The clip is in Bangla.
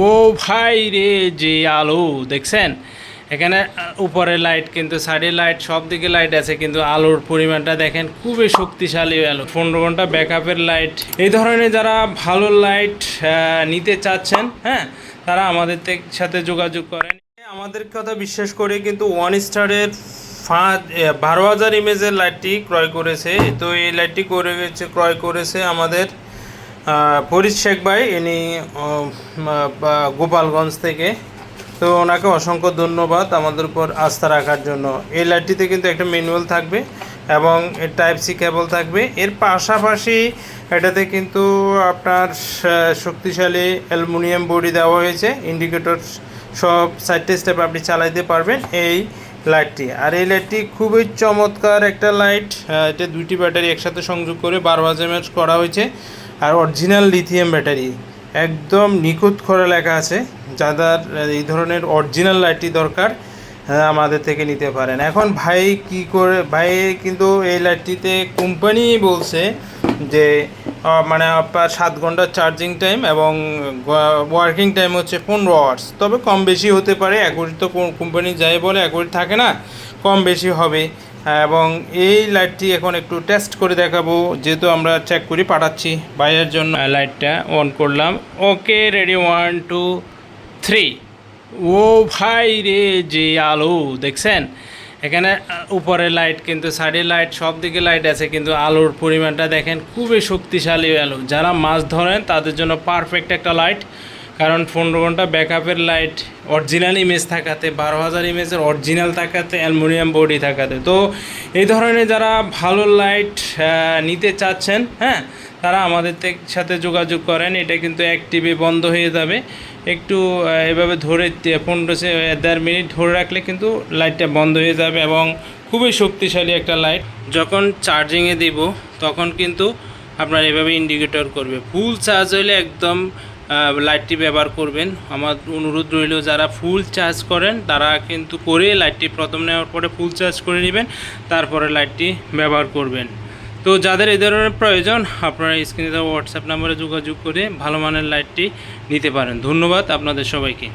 ও ভাই রে, যে আলো দেখছেন এখানে উপরে লাইট, কিন্তু সাইডে লাইট, সব দিকে লাইট আছে, কিন্তু আলোর পরিমাণটা দেখেন খুবই শক্তিশালী আলো। 15 ঘন্টা ব্যাকআপের লাইট। এই ধরনের যারা ভালো লাইট নিতে চাচ্ছেন, হ্যাঁ, তারা আমাদের সাথে যোগাযোগ করেন। আমাদের কথা বিশ্বাস করে কিন্তু 1 স্টারের 12,000 ইমেজের লাইটটি ক্রয় করেছে। তো এই লাইটটি ক্রয় করেছে আমাদের ফরিদ শেখ ভাই, ইনি গোপালগঞ্জ থেকে। তো ওনাকে অসংখ্য ধন্যবাদ আমাদের উপর আস্থা রাখার জন্য। এই লাইটটিতে কিন্তু একটা ম্যানুয়াল থাকবে এবং টাইপ সি কেবল থাকবে। এর পাশাপাশি এটাতে কিন্তু আপনার শক্তিশালী অ্যালুমিনিয়াম বডি দেওয়া হয়েছে। ইন্ডিকেটর সব 4টে স্টেপ আপনি চালাইতে পারবেন এই লাইটটি। আর এই লাইটটি খুবই চমৎকার একটা লাইট। এটা 2টি ব্যাটারি একসাথে সংযোগ করে 12,000 mAh করা হয়েছে। আর অরিজিনাল লিথিয়াম ব্যাটারি, একদম নিখুঁত করে লেখা আছে। যাদের এই ধরনের অরিজিনাল লাইটটি দরকার, আমাদের থেকে নিতে পারেন। এখন ভাই কিন্তু এই লাইটটিতে কোম্পানি বলছে যে মানে আপনার 7 ঘন্টা চার্জিং টাইম এবং ওয়ার্কিং টাইম হচ্ছে 15 আওয়ার্স। তবে কম বেশি হতে পারে, অ্যাকুরেট তো কোম্পানি যাই বলে অ্যাকুরেট থাকে না, কম বেশি হবে। এবং এই লাইটটি এখন একটু টেস্ট করে দেখাবো, যেহেতু আমরা চেক করে পাঠাচ্ছি বাইরের জন্য। লাইটটা অন করলাম, ওকে রেডি, 1 2 3। ও ভাই রে, যে আলো দেখছেন এখানে উপরে লাইট, কিন্তু সাইডে লাইট, সব দিকে লাইট আছে, কিন্তু আলোর পরিমাণটা দেখেন খুবই শক্তিশালী আলো। যারা মাছ ধরেন তাদের জন্য পারফেক্ট একটা লাইট, কারণ 15 ঘন্টা ব্যাকআপের লাইট, অরিজিনাল ইমেজ থাকাতে, 12,000 ইমেজের অরিজিনাল থাকাতে, অ্যালুমিনিয়াম বডি থাকাতে। তো এই ধরনের যারা ভালো লাইট নিতে চাচ্ছেন, হ্যাঁ, তারা আমাদের সাথে যোগাযোগ করেন। এটা কিন্তু অ্যাক্টিভে বন্ধ হয়ে যাবে। একটু এভাবে ধরে 15-1.5 মিনিট ধরে রাখলে কিন্তু লাইটটা বন্ধ হয়ে যাবে এবং খুবই শক্তিশালী একটা লাইট। যখন চার্জিংয়ে দিব তখন কিন্তু আপনার এভাবে ইন্ডিকেটর করবে। ফুল চার্জ হলে একদম লাইটটি ব্যবহার করবেন। আমার অনুরোধ রইল, যারা ফুল চার্জ করেন তারা কিন্তু করে লাইটটি প্রথম নেওয়ার পরে ফুল চার্জ করে নেবেন, তারপরে লাইটটি ব্যবহার করবেন। তো যাদের এই ধরনের প্রয়োজন, আপনারা স্ক্রিনে দেওয়া হোয়াটসঅ্যাপ নাম্বারে যোগাযোগ করে ভালো মানের লাইটটি নিতে পারেন। ধন্যবাদ আপনাদের সবাইকে।